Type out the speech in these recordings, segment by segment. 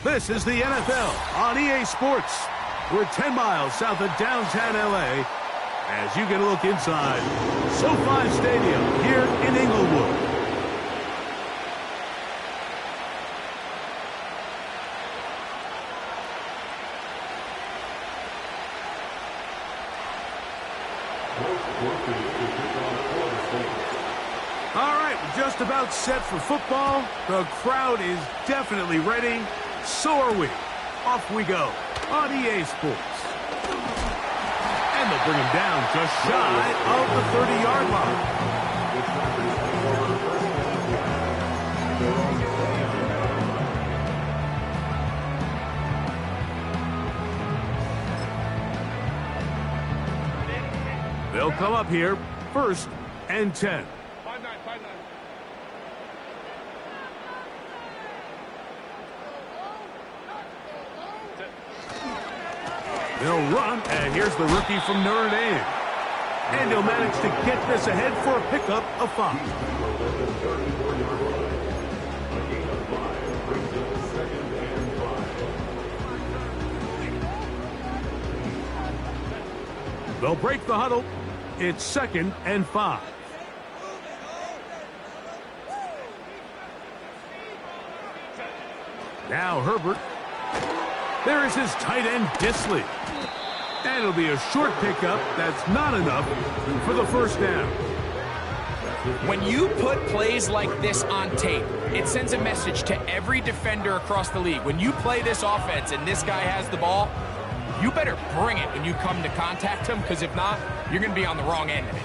This is the NFL on EA Sports. We're 10 miles south of downtown LA as you get a look inside SoFi Stadium here in Inglewood. All right, we're just about set for football. The crowd is definitely ready. So are we. Off we go on EA Sports. And they'll bring him down just shy of the 30-yard line. They'll come up here, 1st and 10. They'll run, and here's the rookie from Notre Dame. And he'll manage to get this ahead for a pickup of 5. They'll break the huddle. It's 2nd and 5. Now Herbert. There is his tight end, Disley. And it'll be a short pickup that's not enough for the 1st down. When you put plays like this on tape, it sends a message to every defender across the league. When you play this offense and this guy has the ball, you better bring it when you come to contact him, because if not, you're going to be on the wrong end of it.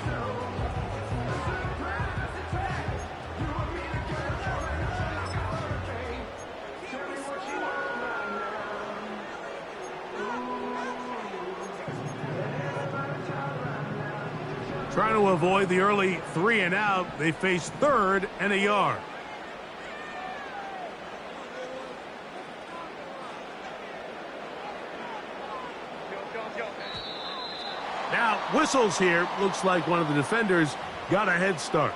Trying to avoid the early 3 and out, they face 3rd and a yard. Now, whistles here. Looks like one of the defenders got a head start.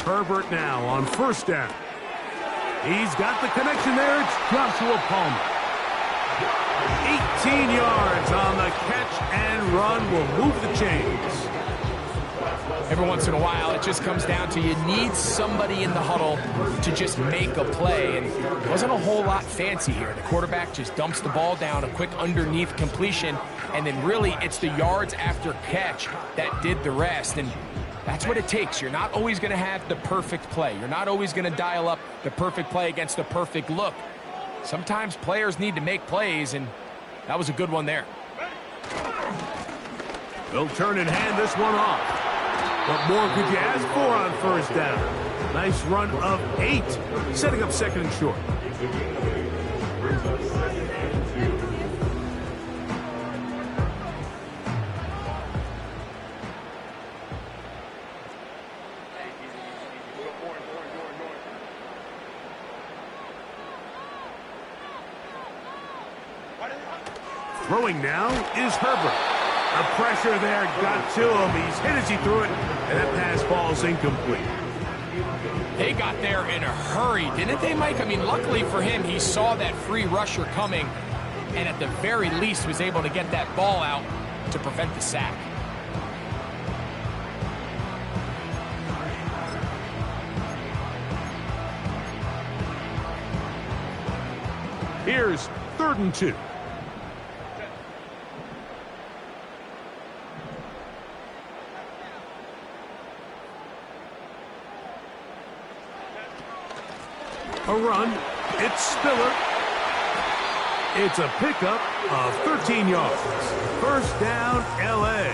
Herbert now on 1st down. He's got the connection there. It's Joshua Palmer. 18 yards on the catch and run will move the chains. Every once in a while, it just comes down to you need somebody in the huddle to just make a play. And it wasn't a whole lot fancy here. The quarterback just dumps the ball down, a quick underneath completion, and then really it's the yards after catch that did the rest. And that's what it takes. You're not always going to have the perfect play. You're not always going to dial up the perfect play against the perfect look. Sometimes players need to make plays, and that was a good one there. They'll turn and hand this one off. What more could you ask for on 1st down? Nice run of 8, setting up 2nd and short. Throwing now is Herbert. The pressure there got to him. He's hit as he threw it, and that pass falls incomplete. They got there in a hurry, didn't they, Mike? I mean, luckily for him, he saw that free rusher coming, and at the very least was able to get that ball out to prevent the sack. Here's 3rd and 2. A run. It's Spiller. It's a pickup of 13 yards. 1st down, L.A.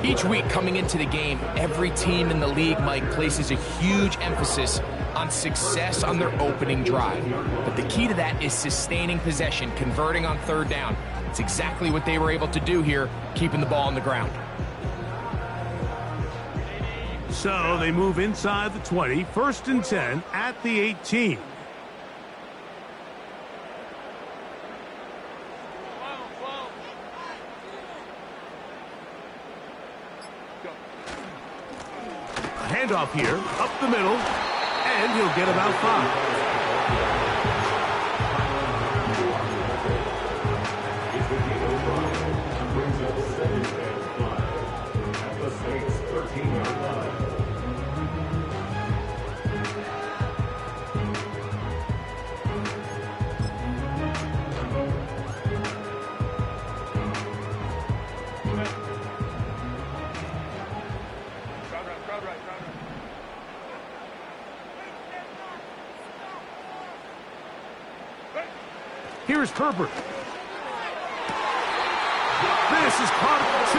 Each week coming into the game, every team in the league, Mike, places a huge emphasis on success on their opening drive. But the key to that is sustaining possession, converting on 3rd down. It's exactly what they were able to do here, keeping the ball on the ground. So they move inside the 20, 1st and 10 at the 18. Handoff here, up the middle, and he'll get about 5. Here's Herbert. This is caught at 2.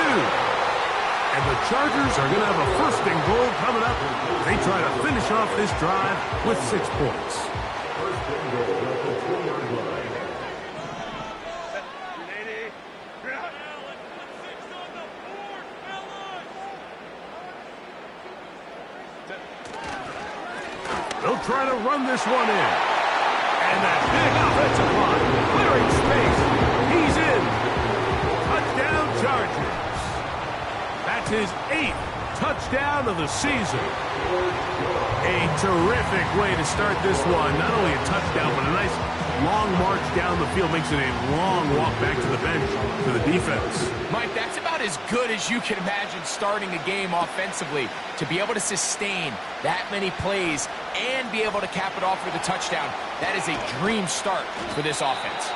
And the Chargers are going to have a 1st and goal coming up. They try to finish off this drive with 6 points. They'll try to run this one in. And that big offensive line, clearing space. He's in. Touchdown, Chargers. That's his 8th touchdown of the season. A terrific way to start this one. Not only a touchdown, but a nice long march down the field. Makes it a long walk back to the bench for the defense. Mike, that's about as good as you can imagine starting a game offensively. To be able to sustain that many plays and be able to cap it off with a touchdown, that is a dream start for this offense.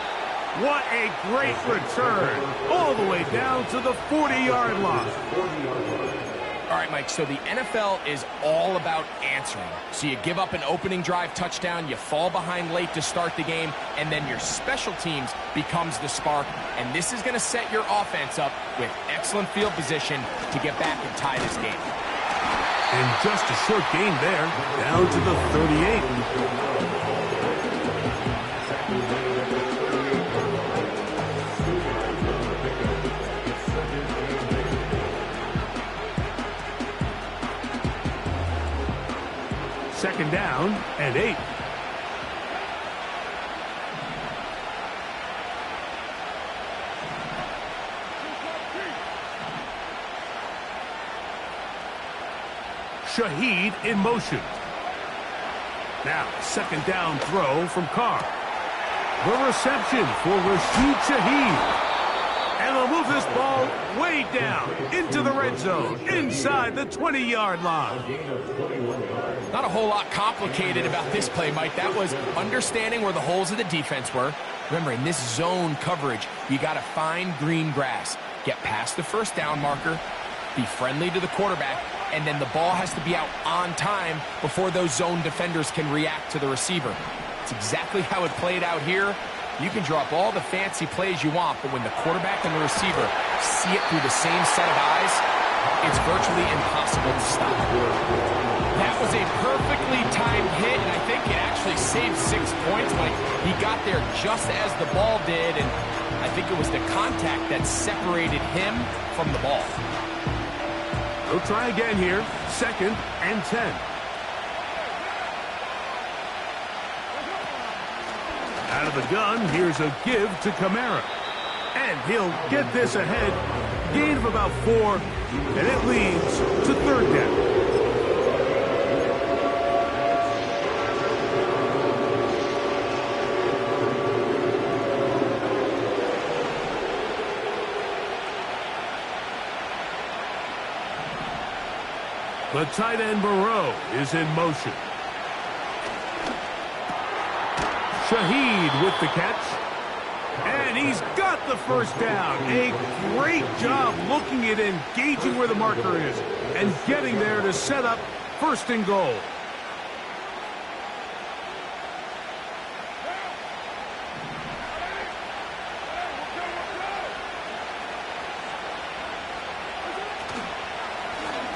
What a great return. All the way down to the 40-yard line. All right, Mike, so the NFL is all about answering. So you give up an opening drive touchdown, you fall behind late to start the game, and then your special teams becomes the spark. And this is going to set your offense up with excellent field position to get back and tie this game. And just a short gain there, down to the 38. Second down and 8. Shaheed in motion. Now, second down throw from Carr. The reception for Rashid Shaheed. And they'll move this ball way down into the red zone, inside the 20-yard line. Not a whole lot complicated about this play, Mike. That was understanding where the holes of the defense were. Remember, in this zone coverage, you got to find green grass. Get past the first down marker, be friendly to the quarterback, and then the ball has to be out on time before those zone defenders can react to the receiver. It's exactly how it played out here. You can draw up all the fancy plays you want, but when the quarterback and the receiver see it through the same set of eyes, it's virtually impossible to stop. That was a perfectly timed hit, and I think it actually saved 6 points. Like, he got there just as the ball did, and I think it was the contact that separated him from the ball. They'll try again here. Second and 10. Out of the gun, here's a give to Kamara. And he'll get this ahead. Gain of about 4, and it leads to third down. The tight end Moreau is in motion. Shaheed with the catch. And he's got the first down. A great job looking at engaging where the marker is and getting there to set up first and goal.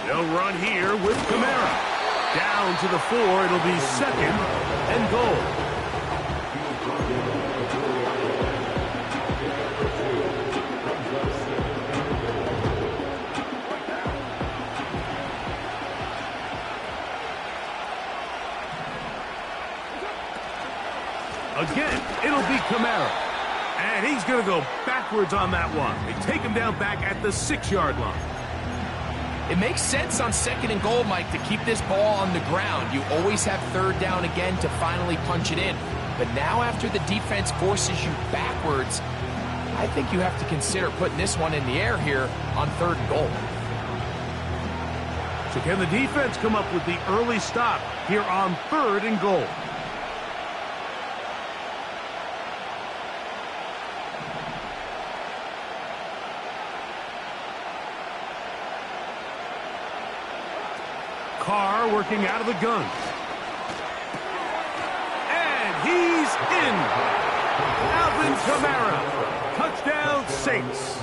They'll run here with Kamara. Down to the 4. It'll be second and goal. Again, it'll be Kamara. And he's going to go backwards on that one. They take him down back at the 6-yard line. It makes sense on 2nd and goal, Mike, to keep this ball on the ground. You always have 3rd down again to finally punch it in. But now after the defense forces you backwards, I think you have to consider putting this one in the air here on 3rd and goal. So can the defense come up with the early stop here on 3rd and goal? Carr working out of the gun. And he's in. Alvin Kamara. Touchdown, Saints.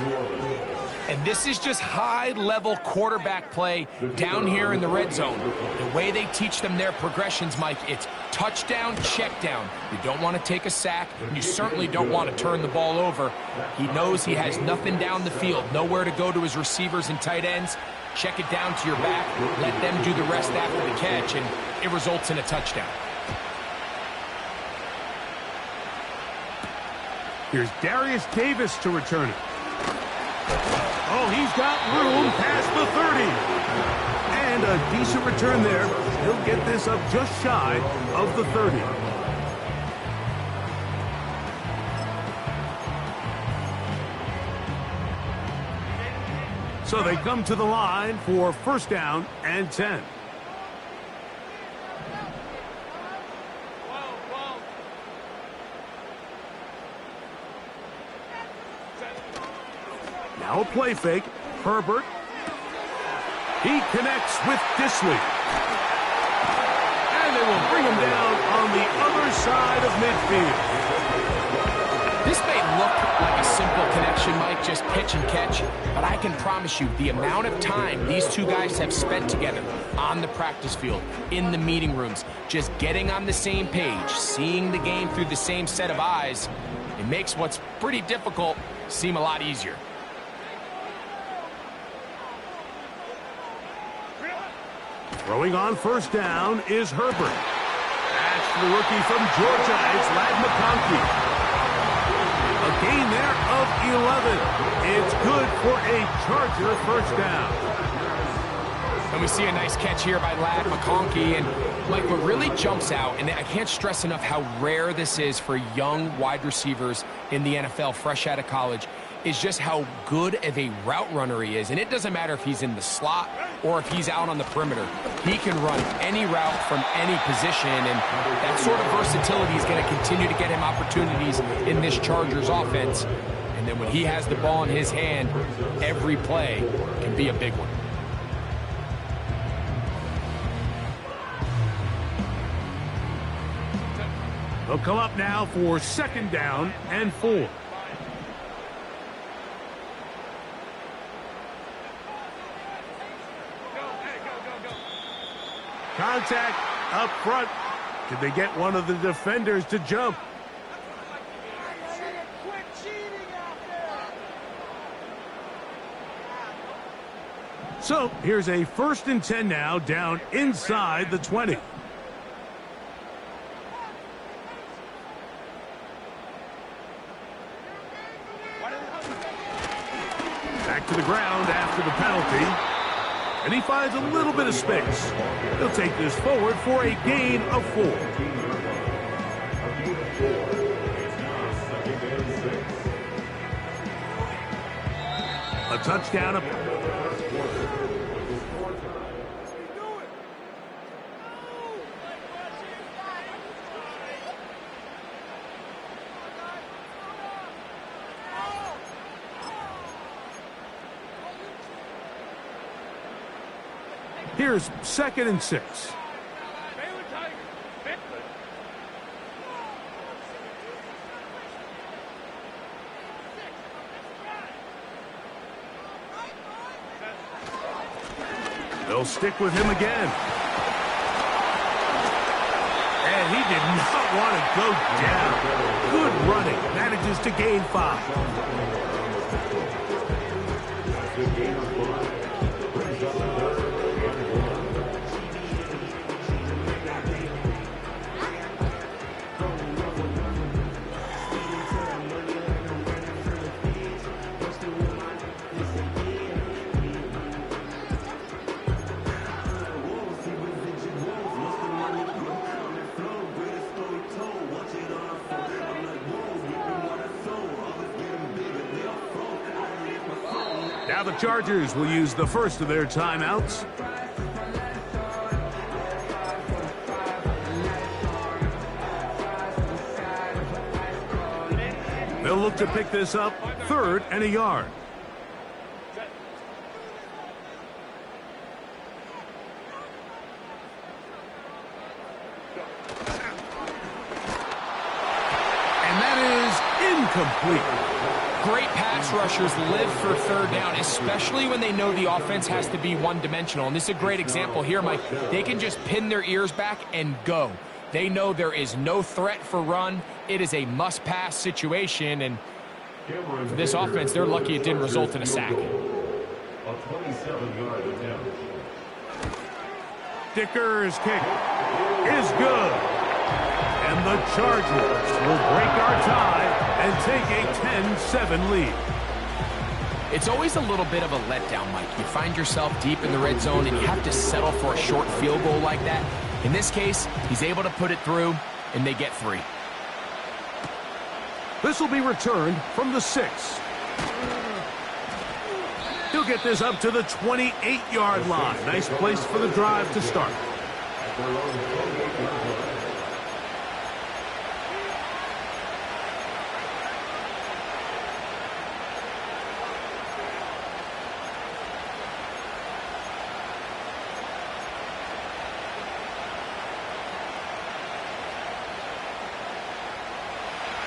And this is just high-level quarterback play down here in the red zone. The way they teach them their progressions, Mike, it's touchdown, check down. You don't want to take a sack, and you certainly don't want to turn the ball over. He knows he has nothing down the field, nowhere to go to his receivers and tight ends. Check it down to your back, let them do the rest after the catch, and it results in a touchdown. Here's Darius Davis to return it. Oh, he's got room past the 30. And a decent return there. He'll get this up just shy of the 30. So they come to the line for 1st down and 10. Now a play fake. Herbert. He connects with Disley. And they will bring him down on the other side of midfield. This may look like a simple connection, Mike, just pitch and catch, but I can promise you the amount of time these two guys have spent together on the practice field, in the meeting rooms, just getting on the same page, seeing the game through the same set of eyes, it makes what's pretty difficult seem a lot easier. Throwing on 1st down is Herbert. That's the rookie from Georgia. It's Lad McConkey. A gain there of 11. It's good for a Charger 1st down. And we see a nice catch here by Lad McConkey. And, Mike, what really jumps out, and I can't stress enough how rare this is for young wide receivers in the NFL fresh out of college, is just how good of a route runner he is. And it doesn't matter if he's in the slot or if he's out on the perimeter. He can run any route from any position, and that sort of versatility is going to continue to get him opportunities in this Chargers offense. And then when he has the ball in his hand, every play can be a big one. They'll come up now for 2nd down and 4. Contact up front. Did they get one of the defenders to jump? So here's a 1st and 10 now, down inside the 20. Back to the ground after the penalty. And he finds a little bit of space. He'll take this forward for a gain of 4. A touchdown. Here's 2nd and 6. They'll stick with him again. And he did not want to go down. Good running. Manages to gain 5. Now the Chargers will use the first of their timeouts. They'll look to pick this up, 3rd and a yard. And that is incomplete. Great pass rushers live for 3rd down, especially when they know the offense has to be one-dimensional. And this is a great example here, Mike. They can just pin their ears back and go. They know there is no threat for run. It is a must-pass situation, and for this offense, they're lucky it didn't result in a sack. Dicker's kick is good. And the Chargers will break our tie and take a 10-7 lead. It's always a little bit of a letdown, Mike. You find yourself deep in the red zone, and you have to settle for a short field goal like that. In this case, he's able to put it through, and they get 3. This will be returned from the 6. He'll get this up to the 28-yard line. Nice place for the drive to start.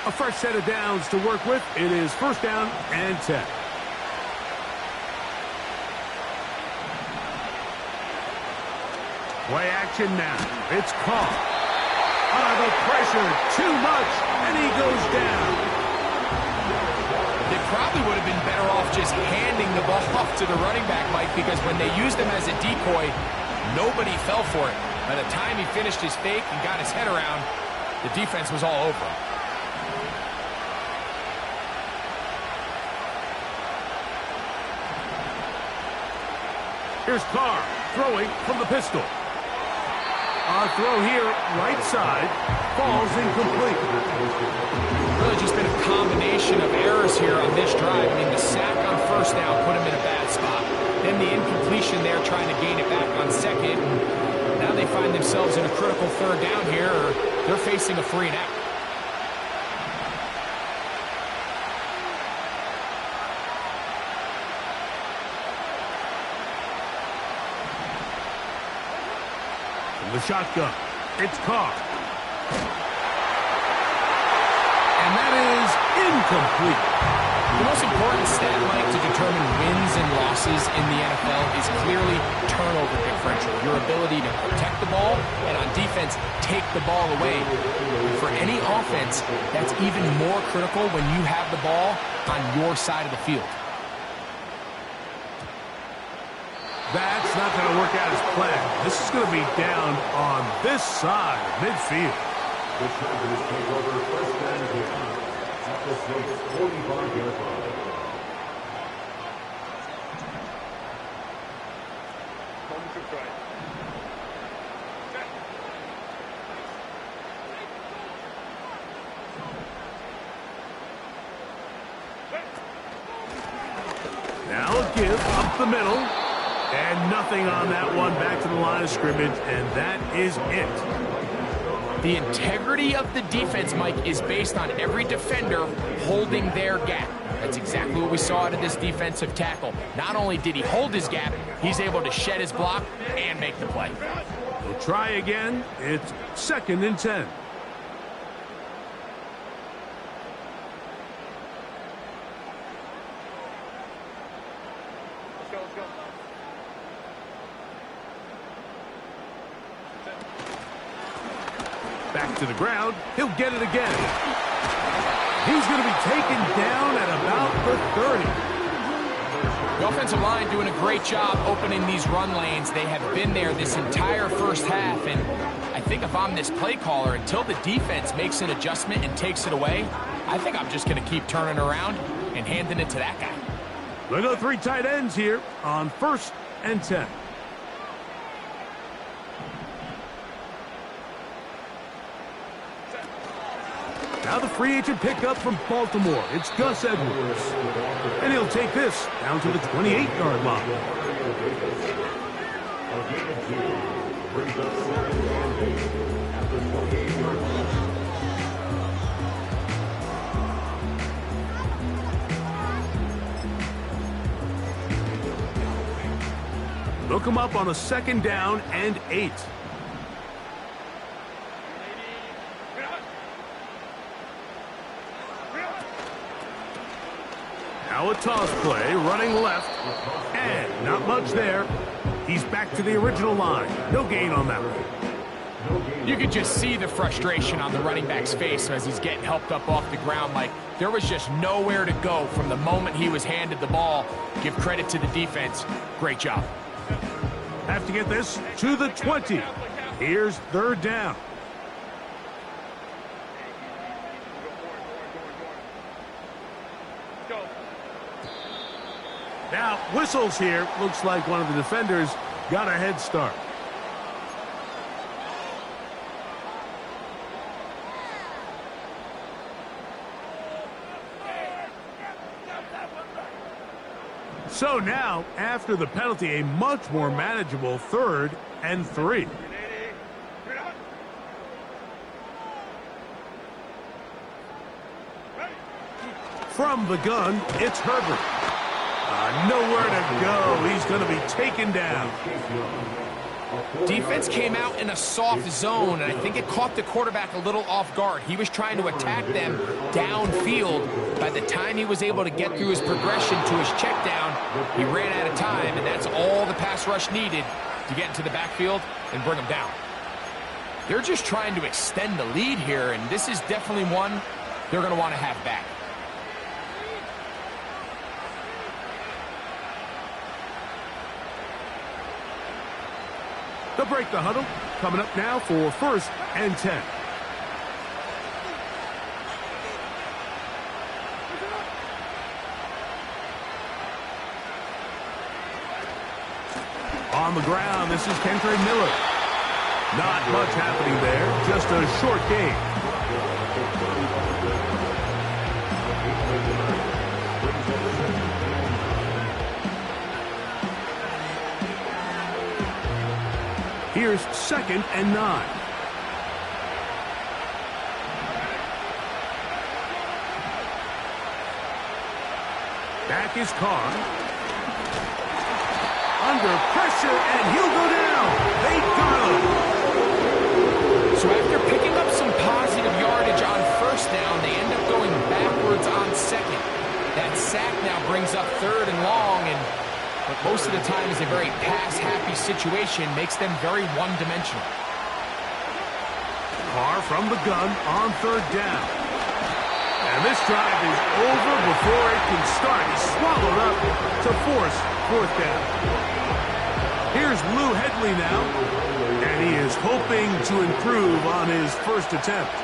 A fresh set of downs to work with. It is 1st down and 10. Play action now. It's caught. The pressure, too much, and he goes down. They probably would have been better off just handing the ball off to the running back, Mike, because when they used him as a decoy, nobody fell for it. By the time he finished his fake and got his head around, the defense was all over him. Here's Carr throwing from the pistol. A throw here, right side, falls incomplete. Really just been a combination of errors here on this drive. I mean, the sack on 1st down put him in a bad spot. Then the incompletion there trying to gain it back on 2nd. Now they find themselves in a critical 3rd down here, or they're facing a 3 and out. The shotgun. It's Carr. And that is incomplete. The most important stat, Mike, to determine wins and losses in the NFL is clearly turnover differential. Your ability to protect the ball and on defense, take the ball away. For any offense, that's even more critical when you have the ball on your side of the field. That's not going to work out as planned. This is going to be down on this side of midfield. The Chargers take over 1st and 10 at the State's 45-yard line. Now a give up the middle. And nothing on that one, back to the line of scrimmage, and that is it. The integrity of the defense, Mike, is based on every defender holding their gap. That's exactly what we saw out of this defensive tackle. Not only did he hold his gap, he's able to shed his block and make the play. We'll try again. It's 2nd and 10. Back to the ground. He'll get it again. He's going to be taken down at about the 30. The offensive line doing a great job opening these run lanes. They have been there this entire 1st half, and I think if I'm this play caller, until the defense makes an adjustment and takes it away, I think I'm just going to keep turning around and handing it to that guy. We'll go 3 tight ends here on 1st and 10. Now the free agent pickup from Baltimore. It's Gus Edwards. And he'll take this down to the 28-yard line. Brings up 2nd and 8 at the 28-yard line. Look him up on a 2nd down and 8. Now a toss play, running left, and not much there. He's back to the original line. No gain on that one. You could just see the frustration on the running back's face as he's getting helped up off the ground. Like, there was just nowhere to go from the moment he was handed the ball. Give credit to the defense. Great job. Have to get this to the 20. Here's 3rd down. Now, whistles here. Looks like one of the defenders got a head start. So now, after the penalty, a much more manageable 3rd and 3. From the gun, it's Herbert. Nowhere to go. He's going to be taken down. Defense came out in a soft zone, and I think it caught the quarterback a little off guard. He was trying to attack them downfield. By the time he was able to get through his progression to his check down, he ran out of time, and that's all the pass rush needed to get into the backfield and bring him down. They're just trying to extend the lead here, and this is definitely one they're going to want to have back. They'll break the huddle. Coming up now for 1st and 10. On the ground, this is Kendra Miller. Not much happening there, just a short game. Here's 2nd and 9. Back is Carr. Under pressure, and he'll go down. They got him. So after picking up some positive yardage on 1st down, they end up going backwards on 2nd. That sack now brings up 3rd and long, and but most of the time is a very pass-happy situation, makes them very one-dimensional. Carr from the gun on 3rd down. And this drive is over before it can start. He's swallowed up to force 4th down. Here's Lou Hedley now, and he is hoping to improve on his 1st attempt.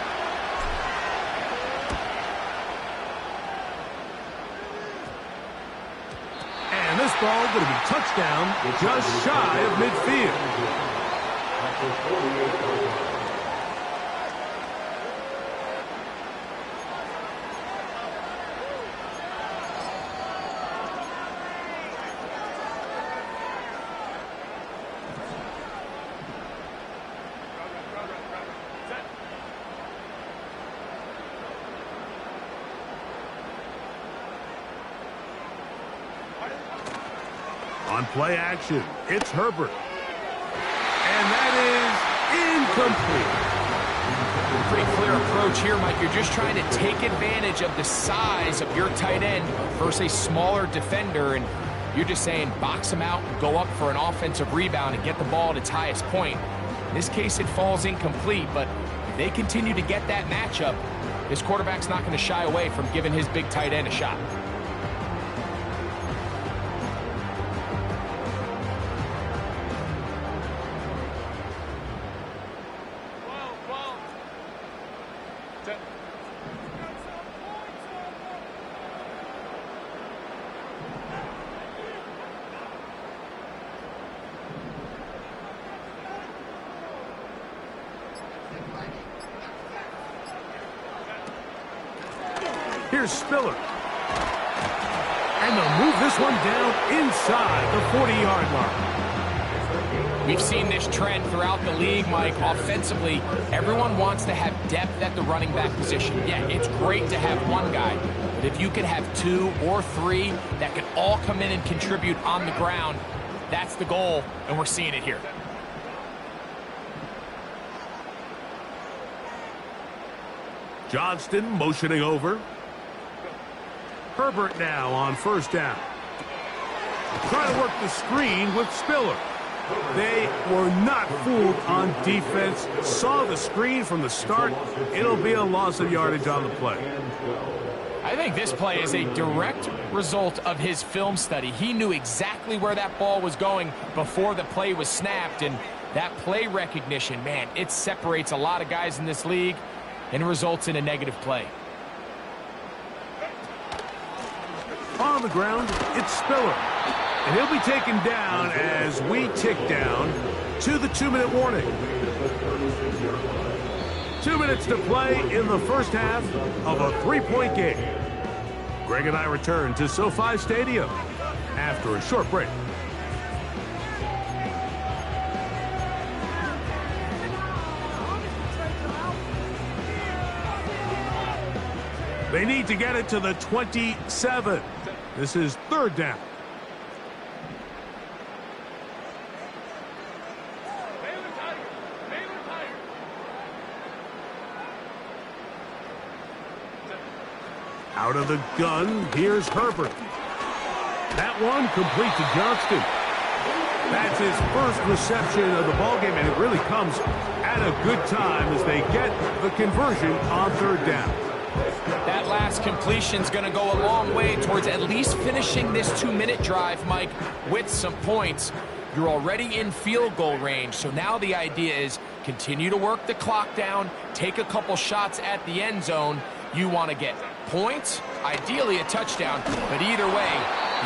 And this ball going to be touchdown just shy of midfield. On play action, it's Herbert. And that is incomplete. Pretty clear approach here, Mike. You're just trying to take advantage of the size of your tight end versus a smaller defender, and you're just saying box him out and go up for an offensive rebound and get the ball at its highest point. In this case, it falls incomplete, but if they continue to get that matchup, this quarterback's not going to shy away from giving his big tight end a shot. Here's Spiller. And they'll move this one down inside the 40-yard line. We've seen this trend throughout the league, Mike. Offensively, everyone wants to have depth at the running back position. Yeah, it's great to have one guy, but if you could have 2 or 3 that can all come in and contribute on the ground, that's the goal, and we're seeing it here. Johnston motioning over. Herbert now on first down. Trying to work the screen with Spiller. They were not fooled on defense. Saw the screen from the start. It'll be a loss of yardage on the play. I think this play is a direct result of his film study. He knew exactly where that ball was going before the play was snapped, and that play recognition, man, it separates a lot of guys in this league and results in a negative play. On the ground, it's Spiller. And he'll be taken down as we tick down to the 2-minute warning. 2 minutes to play in the first half of a 3-point game. Greg and I return to SoFi Stadium after a short break. They need to get it to the 27. This is third down. Out of the gun, here's Herbert. That one complete to Johnston. That's his first reception of the ballgame, and it really comes at a good time as they get the conversion on third down. That last completion's going to go a long way towards at least finishing this 2-minute drive, Mike, with some points. You're already in field goal range, so now the idea is continue to work the clock down, take a couple shots at the end zone. You want to get points, ideally a touchdown, but either way,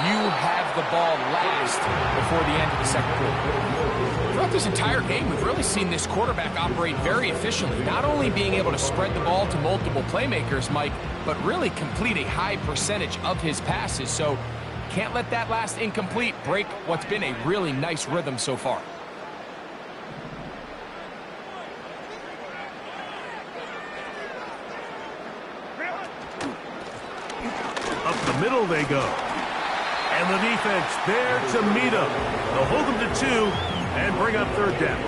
you have the ball last before the end of the second quarter. Throughout this entire game, we've really seen this quarterback operate very efficiently, not only being able to spread the ball to multiple playmakers, Mike, but really complete a high percentage of his passes. So can't let that last incomplete break what's been a really nice rhythm so far. Up the middle they go. And the defense there to meet them. They'll hold them to 2 and bring up third down.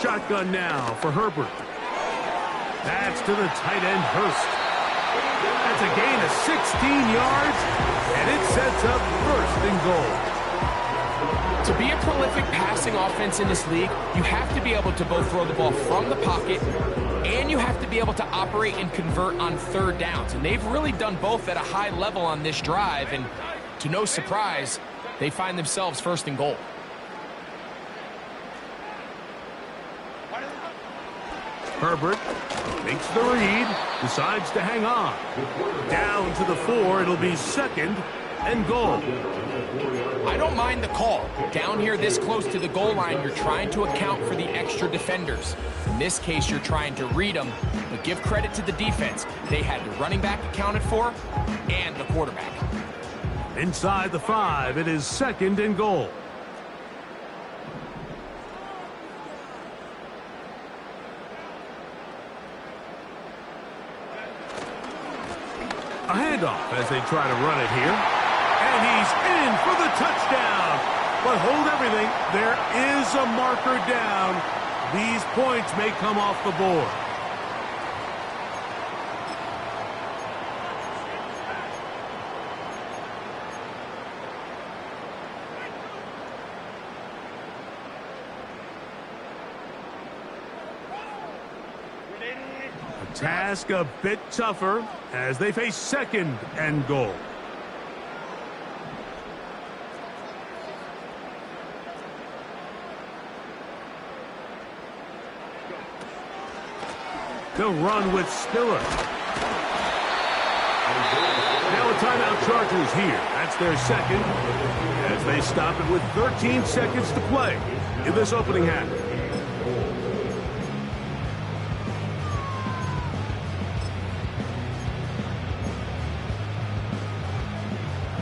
Shotgun now for Herbert. That's to the tight end, Hurst. That's a gain of 16 yards, and it sets up first and goal. To be a prolific passing offense in this league, you have to be able to both throw the ball from the pocket and you have to be able to operate and convert on third downs. And they've really done both at a high level on this drive, and to no surprise, they find themselves first and goal. Herbert makes the read, decides to hang on. Down to the 4, it'll be second and goal. I don't mind the call. Down here this close to the goal line, you're trying to account for the extra defenders. In this case, you're trying to read them, but give credit to the defense. They had the running back accounted for and the quarterback. Inside the 5, it is second and goal. A handoff as they try to run it here. And he's in for the touchdown. But hold everything. There is a marker down. These points may come off the board. task a bit tougher as they face second and goal. They'll run with Spiller. Now a timeout Chargers here. That's their second as they stop it with 13 seconds to play in this opening half.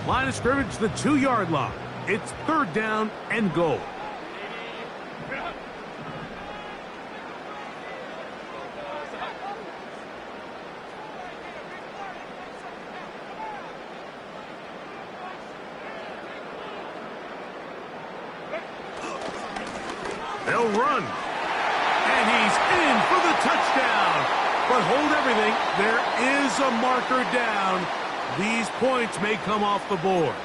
Line of scrimmage, the 2-yard line. It's third down and goal. They'll run. And he's in for the touchdown. But hold everything. There is a marker down. These points may come off the board.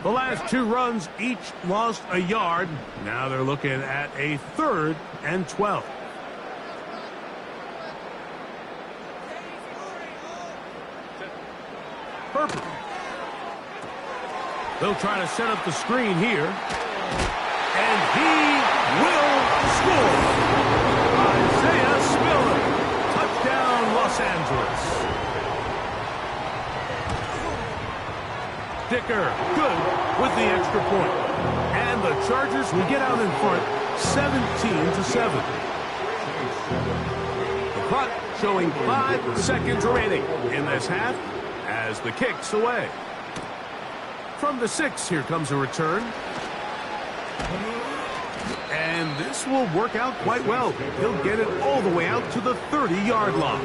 The last two runs each lost a yard. Now they're looking at a 3rd and 12. Purple. They'll try to set up the screen here. And he will score. Isaiah Spiller. Touchdown, Los Angeles. Dicker, good with the extra point. And the Chargers will get out in front, 17-7. The clock showing 5 seconds remaining in this half as the kick's away. From the 6, here comes a return. And this will work out quite well. He'll get it all the way out to the 30-yard line.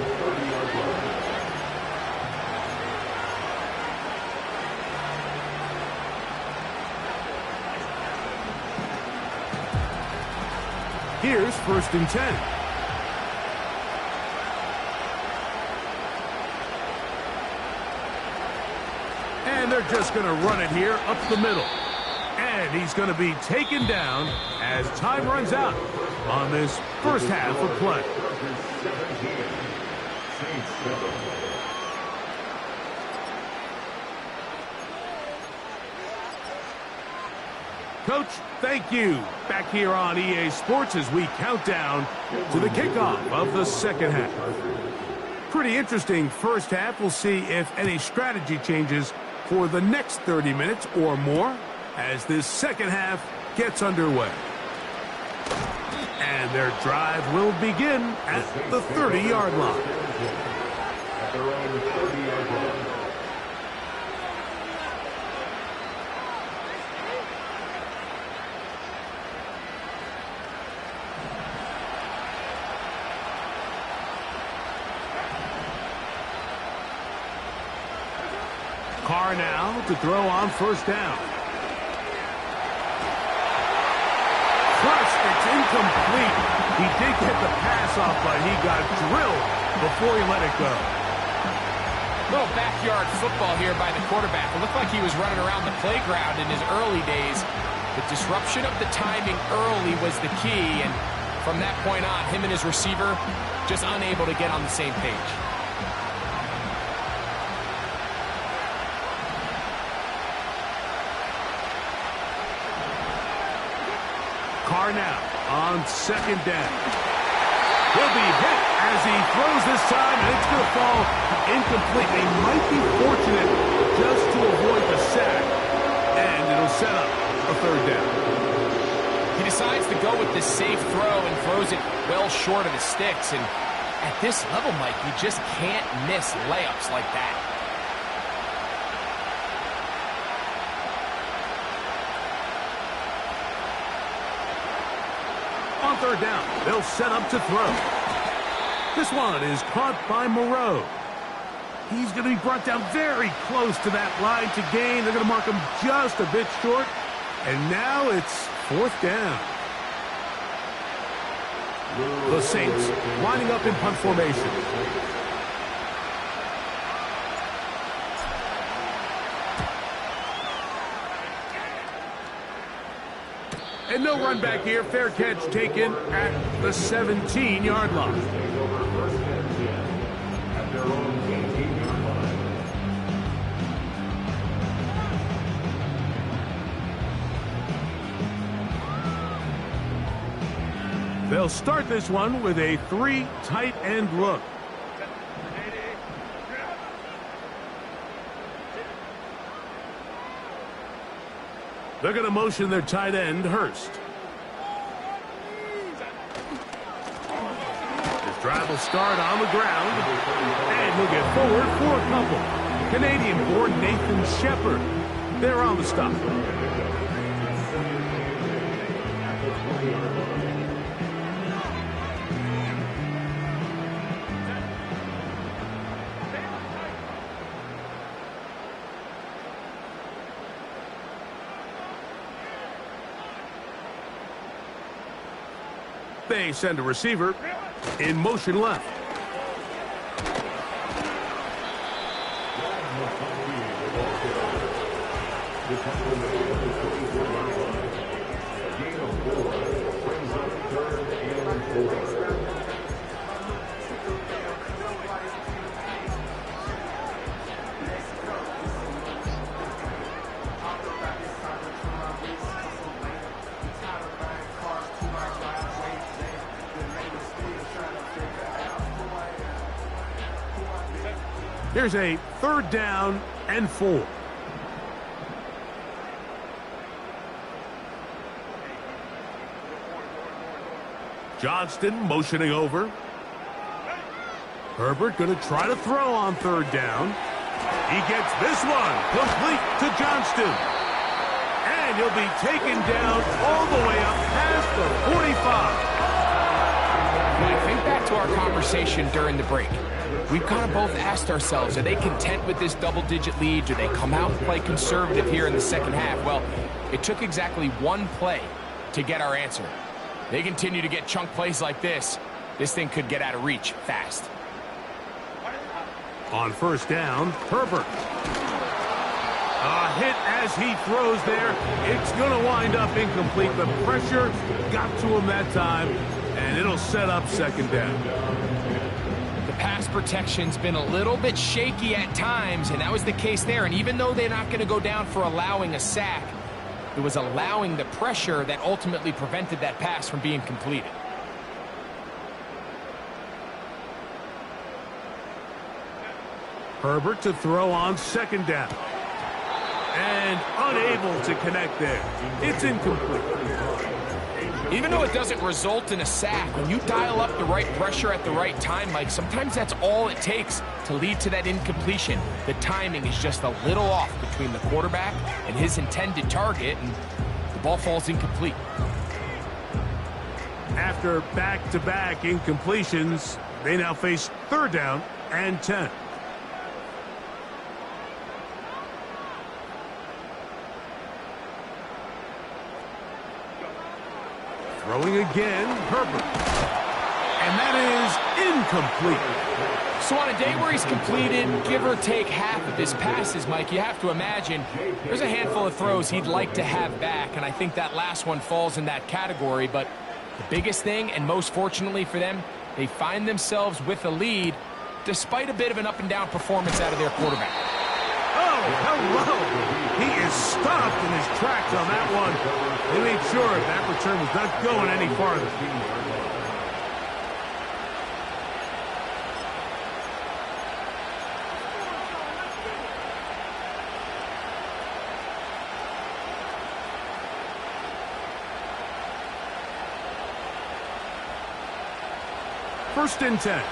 Here's 1st and 10. And they're just going to run it here up the middle. And he's going to be taken down as time runs out on this first half of play. Coach, thank you. Back here on EA Sports as we count down to the kickoff of the second half. Pretty interesting first half. We'll see if any strategy changes for the next 30 minutes or more as this second half gets underway. And their drive will begin at the 30-yard line. At their own 30-yard line. Carr now to throw on first down. First, it's incomplete. He did get the pass off, but he got drilled before he let it go. Little backyard football here by the quarterback. It looked like he was running around the playground in his early days. The disruption of the timing early was the key, and from that point on, him and his receiver just unable to get on the same page. Carr now on second down. He'll be hit as he throws this time, and it's going to fall incomplete. They might be fortunate just to avoid the sack, and it'll set up a 3rd down. He decides to go with this safe throw and throws it well short of the sticks, and at this level, Mike, you just can't miss layups like that. On 3rd down, they'll set up to throw. This one is caught by Moreau. He's going to be brought down very close to that line to gain. They're going to mark him just a bit short. And now it's 4th down. The Saints lining up in punt formation. And no run back here. Fair catch taken at the 17-yard line. At their own 18-yard line. They'll start this one with a 3 tight end look. They're going to motion their tight end, Hurst. His drive will start on the ground, and he'll get forward for a couple. Canadian-born Nathan Shepard. They're on the stop. They send a receiver in motion left. Here's a 3rd down and 4. Johnston motioning over. Herbert going to try to throw on 3rd down. He gets this one complete to Johnston. And he'll be taken down all the way up past the 45. Mike, think back to our conversation during the break. We've kind of both asked ourselves, are they content with this double-digit lead? Do they come out and play conservative here in the second half? Well, it took exactly one play to get our answer. They continue to get chunk plays like this. This thing could get out of reach fast. On 1st down, Herbert. A hit as he throws there. It's going to wind up incomplete. The pressure got to him that time, and it'll set up 2nd down. The pass protection's been a little bit shaky at times, and that was the case there. And even though they're not going to go down for allowing a sack, it was allowing the pressure that ultimately prevented that pass from being completed. Herbert to throw on 2nd down. And unable to connect there. It's incomplete. Even though it doesn't result in a sack, when you dial up the right pressure at the right time, Mike, sometimes that's all it takes to lead to that incompletion. The timing is just a little off between the quarterback and his intended target, and the ball falls incomplete. After back-to-back incompletions, they now face 3rd down and 10. Throwing again, Herbert. And that is incomplete. So on a day where he's completed, give or take half of his passes, Mike, you have to imagine there's a handful of throws he'd like to have back, and I think that last one falls in that category. But the biggest thing, and most fortunately for them, they find themselves with a lead despite a bit of an up-and-down performance out of their quarterback. Oh, hello. He is stopped in his tracks on that one. They made sure that return was not going any farther. First and 10.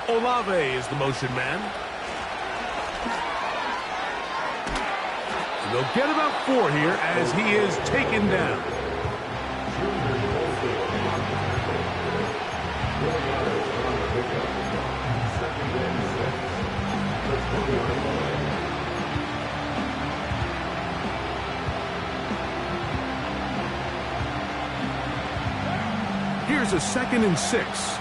Olave is the motion man. And they'll get about 4 here as he is taken down. Here's a 2nd and 6.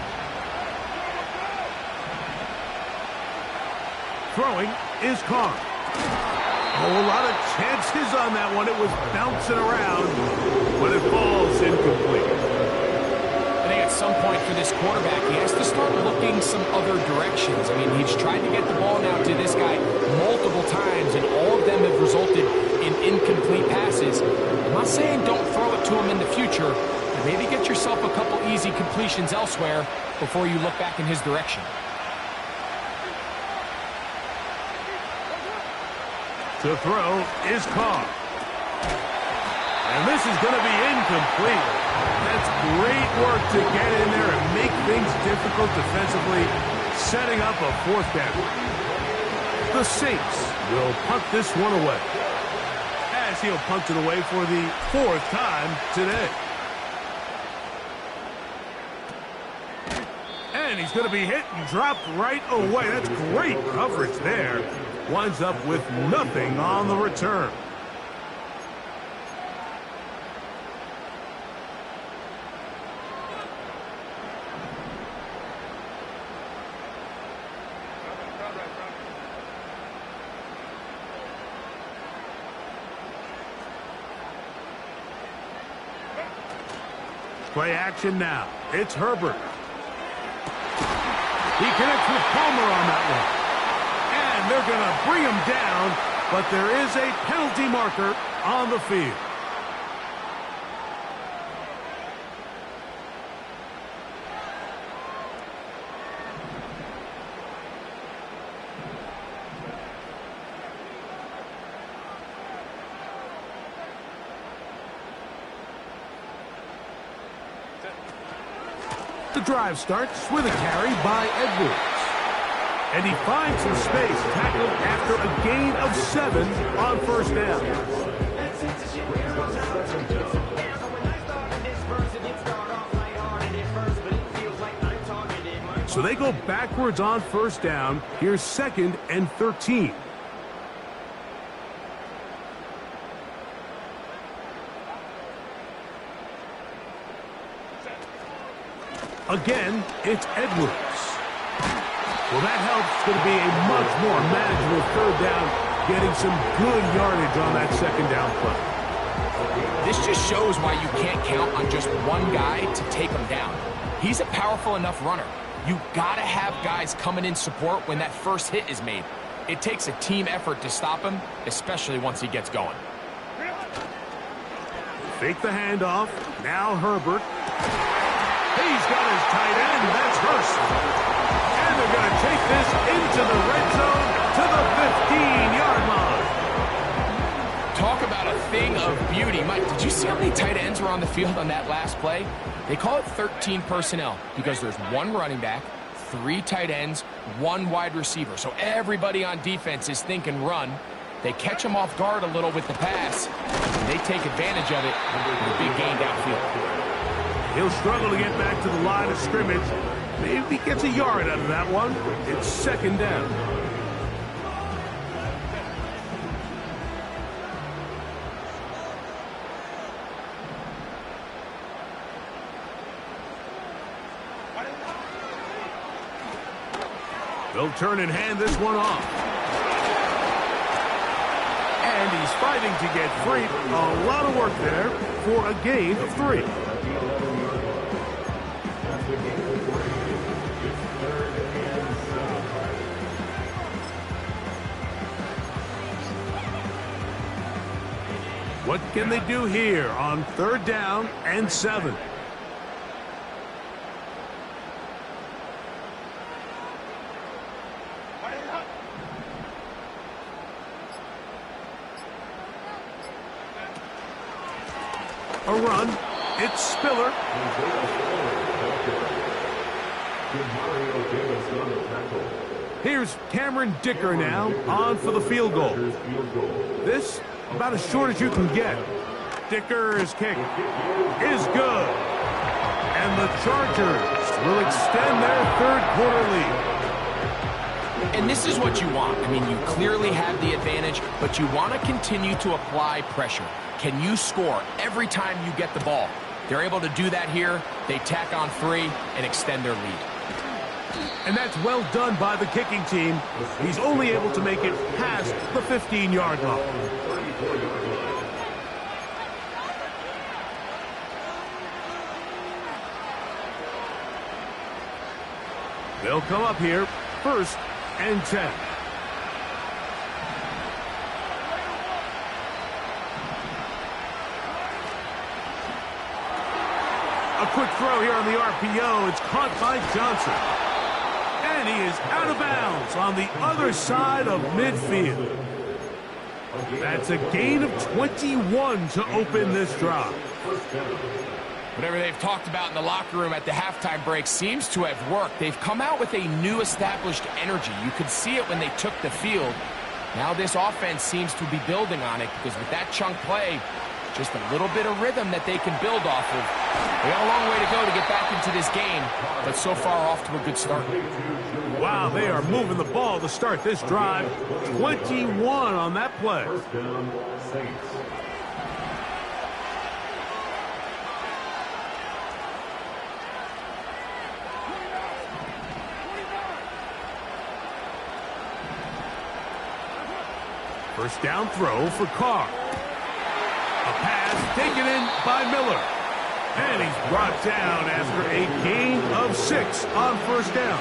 Throwing is Carr. Oh, a lot of chances on that one. It was bouncing around, but it falls incomplete. I think at some point for this quarterback, he has to start looking some other directions. I mean, he's tried to get the ball now to this guy multiple times, and all of them have resulted in incomplete passes. I'm not saying don't throw it to him in the future, but maybe get yourself a couple easy completions elsewhere before you look back in his direction. To throw is Carr. And this is going to be incomplete. That's great work to get in there and make things difficult defensively, setting up a fourth down. The Saints will punt this one away, as he'll punt it away for the fourth time today. And he's going to be hit and dropped right away. That's great coverage there. Winds up with nothing on the return. Play action now. It's Herbert. He connects with Palmer on that one. And they're going to bring him down, but there is a penalty marker on the field. The drive starts with a carry by Edwards. And he finds some space, tackled after a gain of 7 on first down. So they go backwards on first down. Here's 2nd and 13. Again, it's Edwards. Well, that helps. It's going to be a much more manageable third down, getting some good yardage on that second down play. This just shows why you can't count on just one guy to take him down. He's a powerful enough runner. You got to have guys coming in support when that first hit is made. It takes a team effort to stop him, especially once he gets going. Fake the handoff. Now Herbert. He's got his tight end. That's Hurst. And they're going to take this into the red zone to the 15-yard line. Talk about a thing of beauty. Mike, did you see how many tight ends were on the field on that last play? They call it 13 personnel because there's 1 running back, 3 tight ends, 1 wide receiver. So everybody on defense is thinking run. They catch him off guard a little with the pass, and they take advantage of it with a big gain downfield. He'll struggle to get back to the line of scrimmage. Maybe he gets a yard out of that one. It's 2nd down. They'll turn and hand this one off. And he's fighting to get free. A lot of work there for a gain of 3. What can they do here on 3rd down and 7? A run. It's Spiller. Here's Cameron Dicker now on for the field goal. This about as short as you can get. Dicker's kick is good. And the Chargers will extend their 3rd quarter lead. And this is what you want. I mean, you clearly have the advantage, but you want to continue to apply pressure. Can you score every time you get the ball? They're able to do that here. They tack on 3 and extend their lead. And that's well done by the kicking team. He's only able to make it past the 15-yard line. They'll come up here, 1st and 10. A quick throw here on the RPO. It's caught by Johnson. And he is out of bounds on the other side of midfield. That's a gain of 21 to open this drive. Whatever they've talked about in the locker room at the halftime break seems to have worked. They've come out with a new established energy. You could see it when they took the field. Now this offense seems to be building on it because with that chunk play, just a little bit of rhythm that they can build off of. They got a long way to go to get back into this game, but so far off to a good start. Wow, they are moving the ball to start this drive. 21 on that play. First down, Saints. First down throw for Carr. A pass taken in by Miller. And he's brought down after a gain of 6 on first down.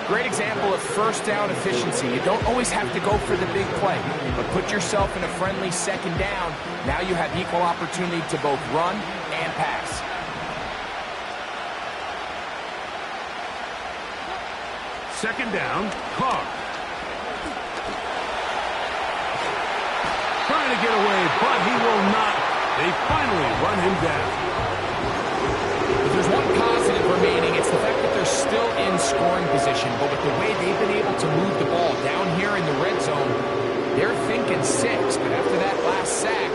Great example of first down efficiency. You don't always have to go for the big play, but put yourself in a friendly second down. Now you have equal opportunity to both run and pass. Second down, Carr. Trying to get away, but he will not. They finally run him down. If there's one positive remaining, it's the fact that they're still in scoring position. But with the way they've been able to move the ball down here in the red zone, they're thinking 6. But after that last sack,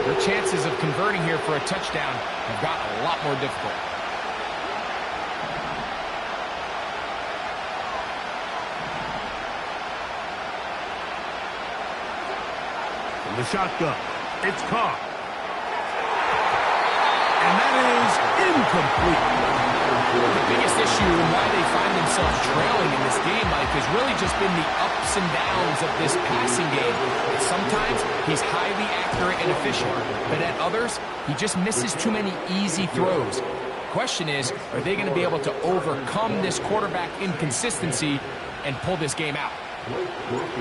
their chances of converting here for a touchdown have gotten a lot more difficult. From the shotgun, it's Carr. And that is incomplete. The biggest issue and why they find themselves trailing in this game, Mike, has really just been the ups and downs of this passing game. Sometimes he's highly accurate and efficient, but at others, he just misses too many easy throws. Question is, are they going to be able to overcome this quarterback inconsistency and pull this game out?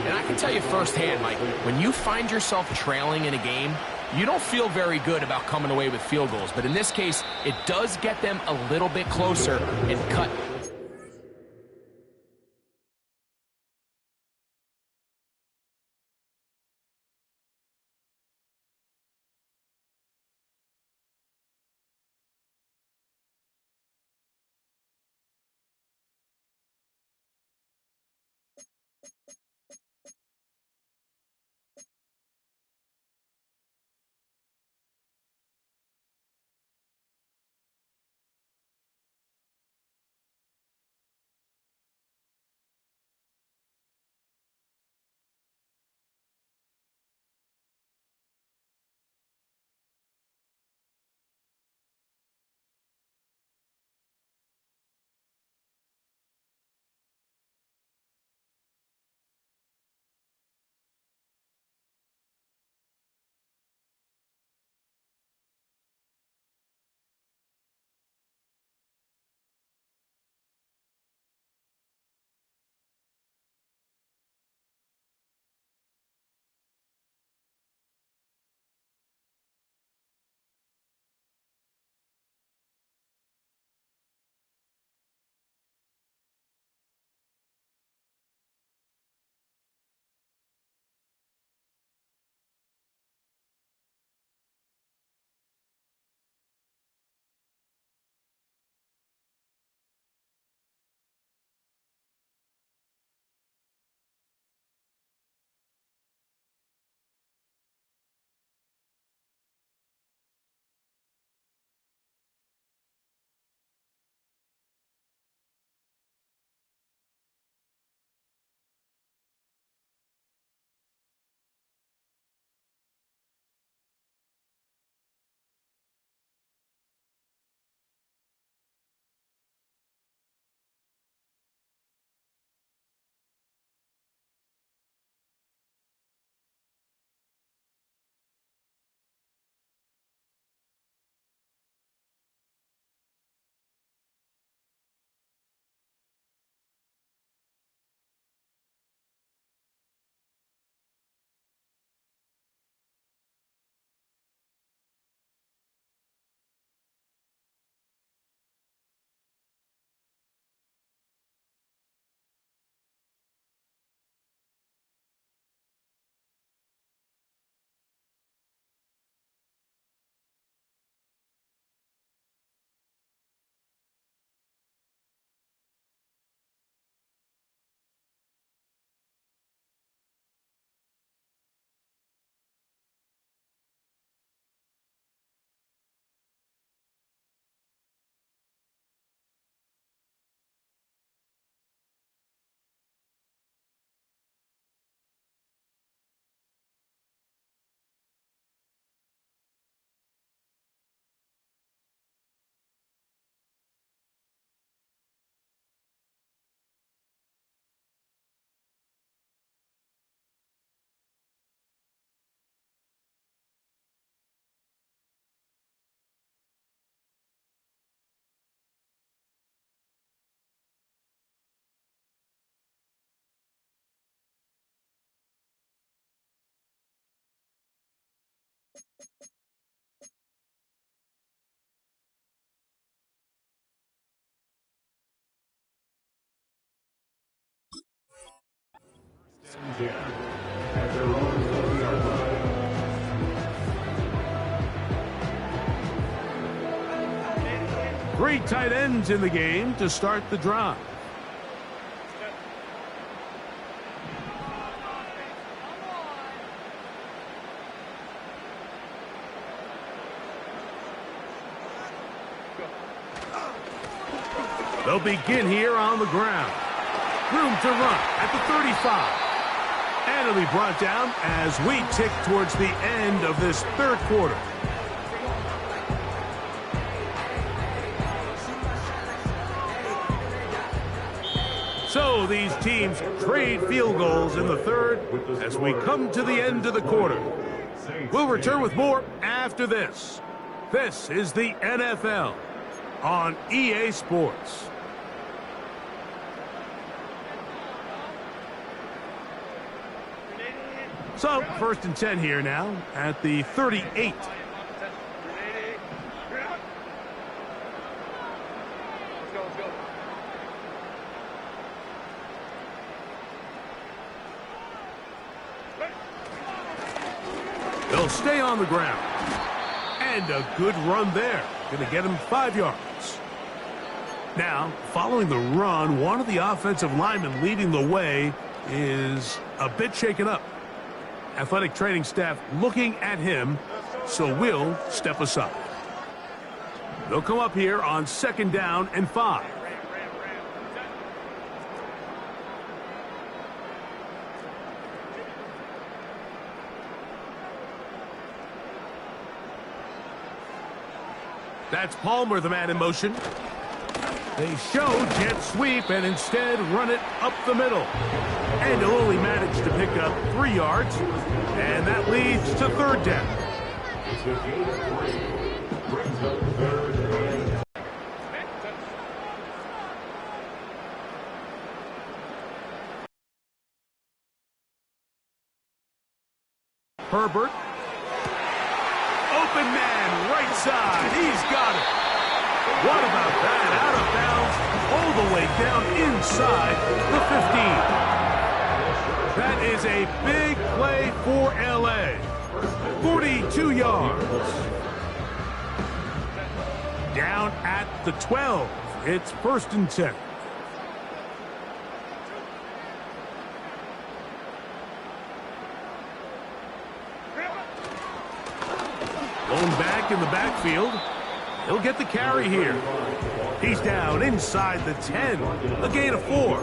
And I can tell you firsthand, Mike, when you find yourself trailing in a game, you don't feel very good about coming away with field goals. But in this case, it does get them a little bit closer and cut At their own 40-yard line. Three tight ends in the game to start the drive. They'll begin here on the ground. Room to run at the 35. And it'll be brought down as we tick towards the end of this third quarter. So these teams trade field goals in the third as we come to the end of the quarter. We'll return with more after this. This is the NFL on EA Sports. So, 1st and 10 here now at the 38. They'll stay on the ground. And a good run there. Going to get him 5 yards. Now, following the run, one of the offensive linemen leading the way is a bit shaken up. Athletic training staff looking at him, so we'll step aside. They'll come up here on 2nd down and 5. That's Palmer, the man in motion. They show jet sweep and instead run it up the middle. And he'll only manage to pick up 3 yards. And that leads to 3rd down. It's a gain of 3. Brings up 3rd and 10. Herbert. Open man, right side. He's got it. What about that? Out of bounds, all the way down inside the 15. That is a big play for L.A. 42 yards. Down at the 12. It's 1st and 10. Blown back in the backfield. He'll get the carry here. He's down inside the 10. A gain of 4.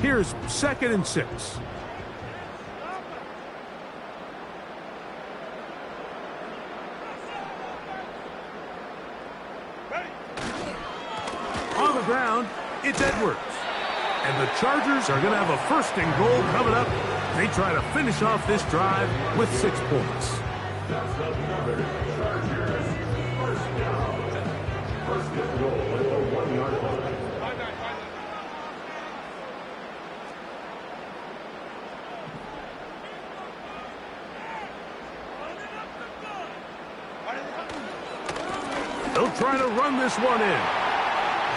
Here's 2nd and 6. On the ground, it's Edwards. And the Chargers are going to have a 1st and goal coming up. They try to finish off this drive with 6 points. That's another Chargers 1st down. 1st and goal at the 1-yard line. They'll try to run this one in.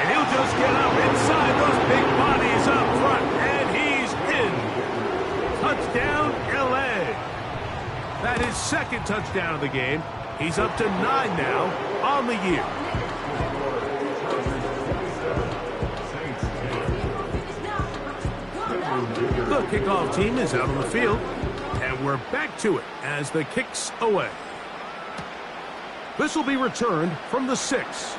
And he'll just get up inside those big bodies up front. And he's in. Touchdown, L.A. That is 2nd touchdown of the game. He's up to 9 now on the year. The kickoff team is out on the field. And we're back to it as the kick's away. This will be returned from the 6.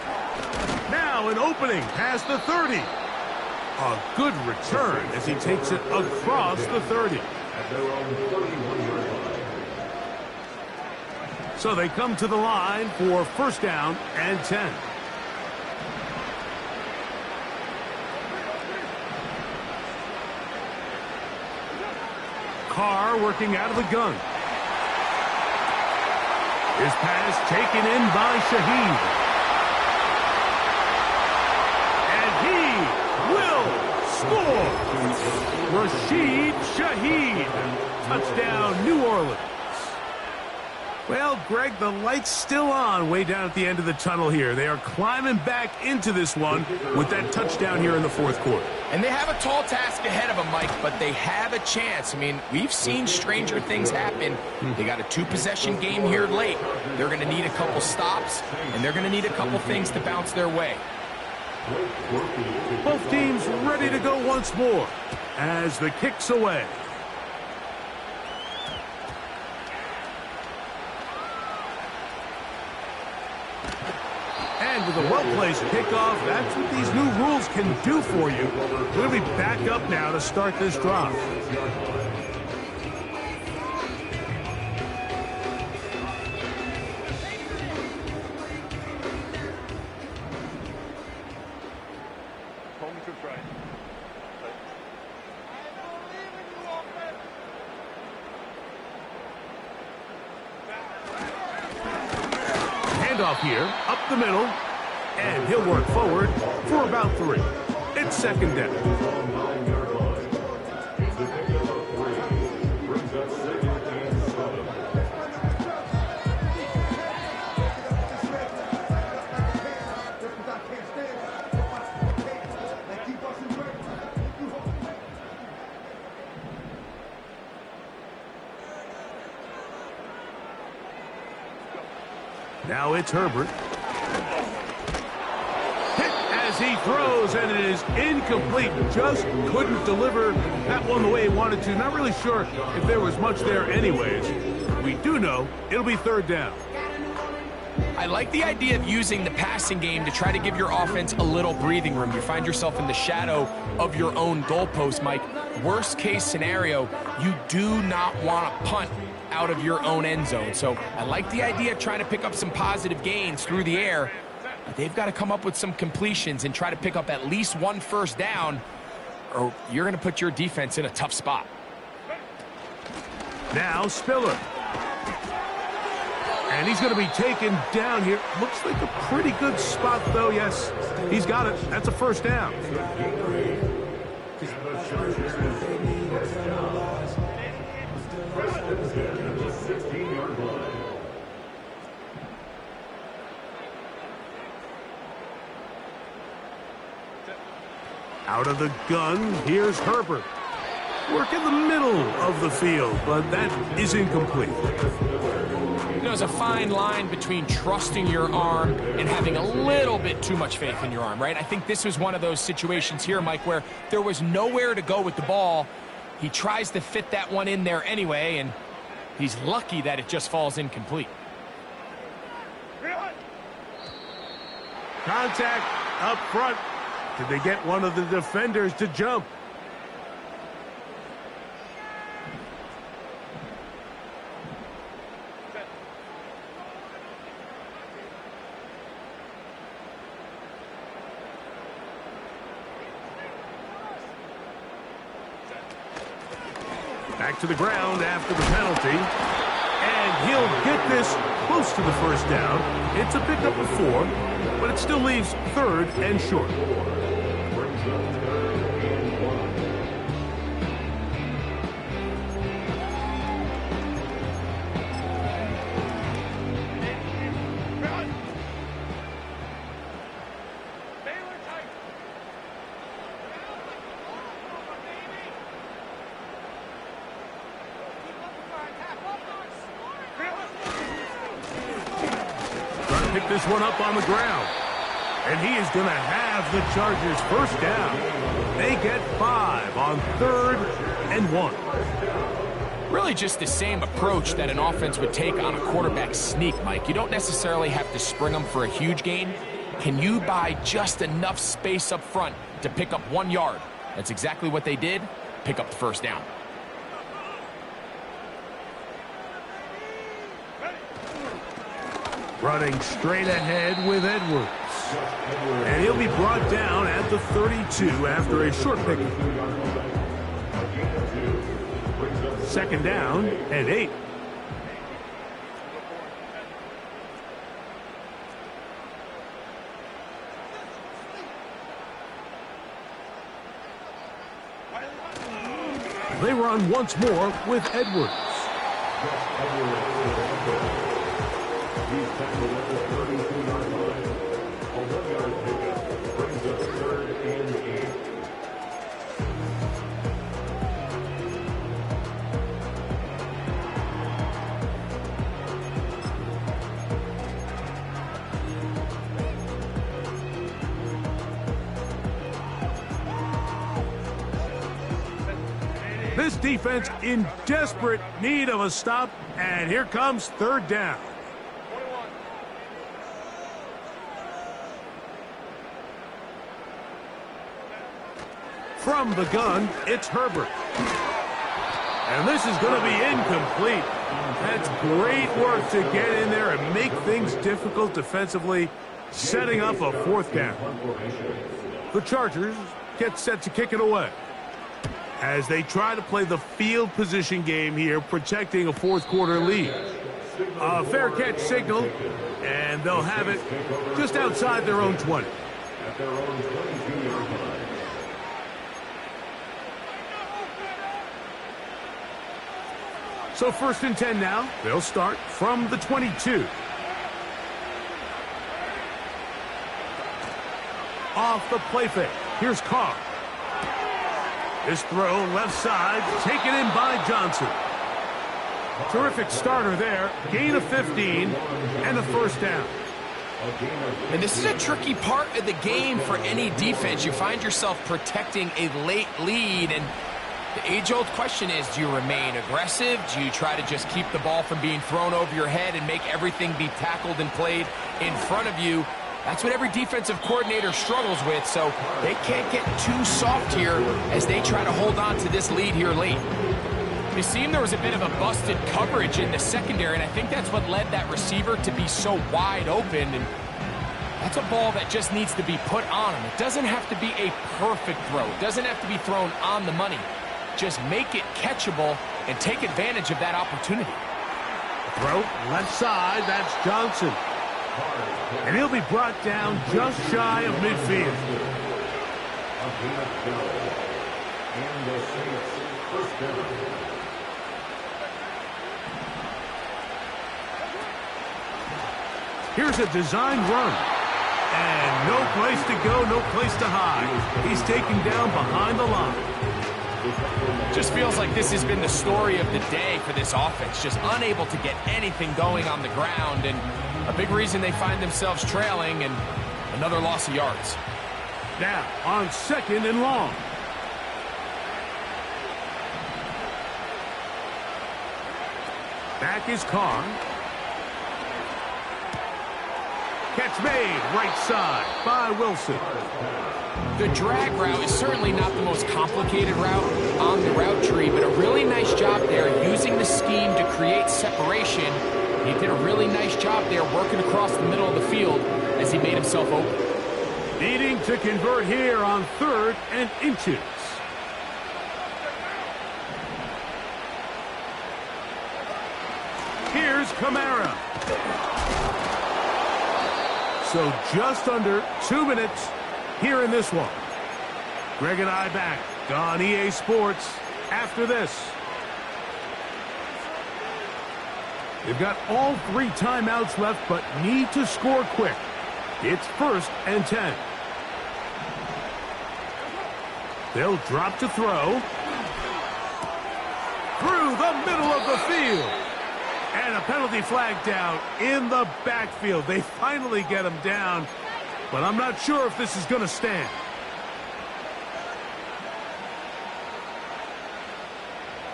Now an opening past the 30. A good return as he takes it across the 30. At their own 31-yard line. So they come to the line for 1st down and 10. Carr working out of the gun. His pass taken in by Shaheed. And he will score. Rashid Shaheed. Touchdown, New Orleans. Well, Greg, the light's still on way down at the end of the tunnel here. They are climbing back into this one with that touchdown here in the fourth quarter. And they have a tall task ahead of them, Mike, but they have a chance. I mean, we've seen stranger things happen. They got a two-possession game here late. They're going to need a couple stops, and they're going to need a couple things to bounce their way. Both teams ready to go once more as the kick's away. And with a well-placed kickoff, that's what these new rules can do for you. We'll be back up now to start this drive. Off here, up the middle, and he'll work forward for about 3. It's second down. Now it's Herbert. Hit as he throws, and it is incomplete. Just couldn't deliver that one the way he wanted to. Not really sure if there was much there anyways. We do know it'll be third down. I like the idea of using the passing game to try to give your offense a little breathing room. You find yourself in the shadow of your own goalpost, Mike. Worst case scenario, you do not want to punt out of your own end zone. So I like the idea of trying to pick up some positive gains through the air. But they've got to come up with some completions and try to pick up at least one first down, or you're going to put your defense in a tough spot. Now Spiller. And he's going to be taken down here. Looks like a pretty good spot, though. Yes, he's got it. That's a first down. Out of the gun, here's Herbert. Work in the middle of the field, but that is incomplete. You know, there's a fine line between trusting your arm and having a little bit too much faith in your arm, right? I think this was one of those situations here, Mike, where there was nowhere to go with the ball. He tries to fit that one in there anyway, and he's lucky that it just falls incomplete. Contact up front. Did they get one of the defenders to jump? Back to the ground after the penalty. And he'll get this close to the first down. It's a pickup of 4, but it still leaves third and short. Pick this one up on the ground. And he is going to have the Chargers first down. They get 5 on 3rd and 1. Really just the same approach that an offense would take on a quarterback sneak, Mike. You don't necessarily have to spring them for a huge gain. Can you buy just enough space up front to pick up 1 yard? That's exactly what they did. Pick up the first down. Running straight ahead with Edwards. And he'll be brought down at the 32 after a short pickup. Second down and 8. They run once more with Edwards. He's tackled at the 32-yard line. A 1-yard pickup brings up 3rd and 8. This defense in desperate need of a stop, and here comes 3rd down. From the gun, it's Herbert. And this is going to be incomplete. That's great work to get in there and make things difficult defensively, setting up a 4th down. The Chargers get set to kick it away as they try to play the field position game here, protecting a 4th quarter lead. A fair catch signal, and they'll have it just outside their own 20. At their own 22-yard line. So 1st and 10 now. They'll start from the 22. Off the play fake. Here's Carr. This throw left side, taken in by Johnson. Terrific starter there. Gain of 15 and a 1st down. And this is a tricky part of the game for any defense. You find yourself protecting a late lead, and the age-old question is, do you remain aggressive? Do you try to just keep the ball from being thrown over your head and make everything be tackled and played in front of you? That's what every defensive coordinator struggles with, so they can't get too soft here as they try to hold on to this lead here late. It seemed there was a bit of a busted coverage in the secondary, and I think that's what led that receiver to be so wide open. And that's a ball that just needs to be put on him. It doesn't have to be a perfect throw. It doesn't have to be thrown on the money. Just make it catchable and take advantage of that opportunity. Throw left side, that's Johnson. And he'll be brought down just shy of midfield. And the Saints 1st down. Here's a design run. And no place to go, no place to hide. He's taken down behind the line. Just feels like this has been the story of the day for this offense. Just unable to get anything going on the ground, and a big reason they find themselves trailing, and another loss of yards. Now on 2nd and long. Back is Carr. Catch made right side by Wilson. The drag route is certainly not the most complicated route on the route tree, but a really nice job there using the scheme to create separation. He did a really nice job there working across the middle of the field as he made himself open. Needing to convert here on 3rd and inches. Here's Kamara. So just under 2 minutes here in this one. Greg and I back on EA Sports after this. They've got all 3 timeouts left, but need to score quick. It's 1st and 10. They'll drop to throw. Through the middle of the field. And a penalty flag down in the backfield. They finally get him down, but I'm not sure if this is going to stand.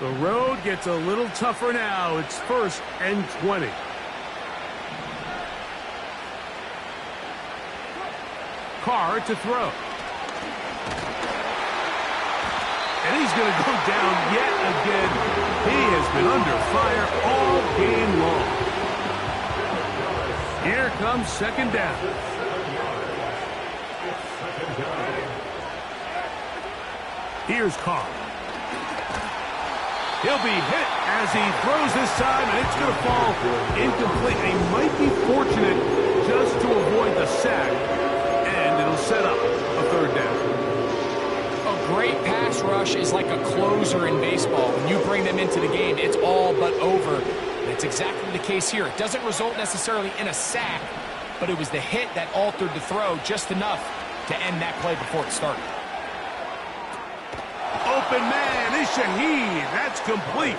The road gets a little tougher now. It's 1st and 20. Carr to throw. And he's going to go down yet again. He has been under fire all game long. Here comes 2nd down. Here's Carr. He'll be hit as he throws this time, and it's going to fall incomplete. He might be fortunate just to avoid the sack, and it'll set up a 3rd down. A great pass rush is like a closer in baseball. When you bring them into the game, it's all but over. That's exactly the case here. It doesn't result necessarily in a sack, but it was the hit that altered the throw just enough to end that play before it started. Open man is Shaheed. That's complete.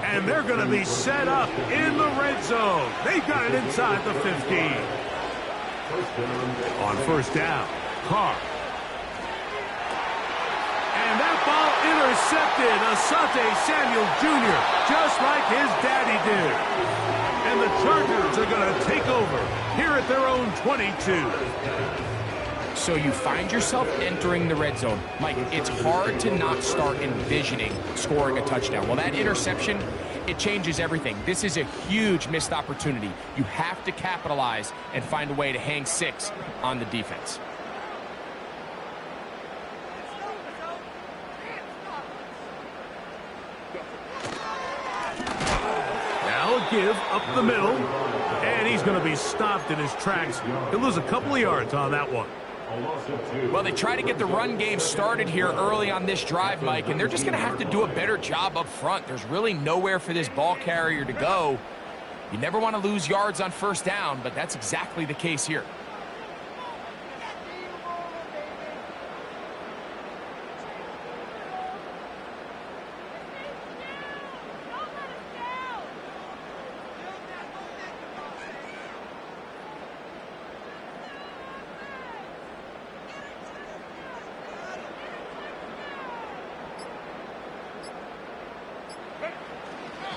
And they're going to be set up in the red zone. They've got it inside the 15. On first down, Carr. And that ball intercepted. Asante Samuel Jr., just like his daddy did. And the Chargers are going to take over here at their own 22. So you find yourself entering the red zone. Mike, it's hard to not start envisioning scoring a touchdown. Well, that interception, it changes everything. This is a huge missed opportunity. You have to capitalize and find a way to hang 6 on the defense. Now a give up the middle. And he's going to be stopped in his tracks. He'll lose a couple of yards on that one. Well, they try to get the run game started here early on this drive, Mike, and they're just going to have to do a better job up front. There's really nowhere for this ball carrier to go. You never want to lose yards on first down, but that's exactly the case here.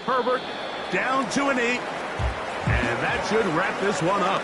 Herbert down to an 8. And that should wrap this one up.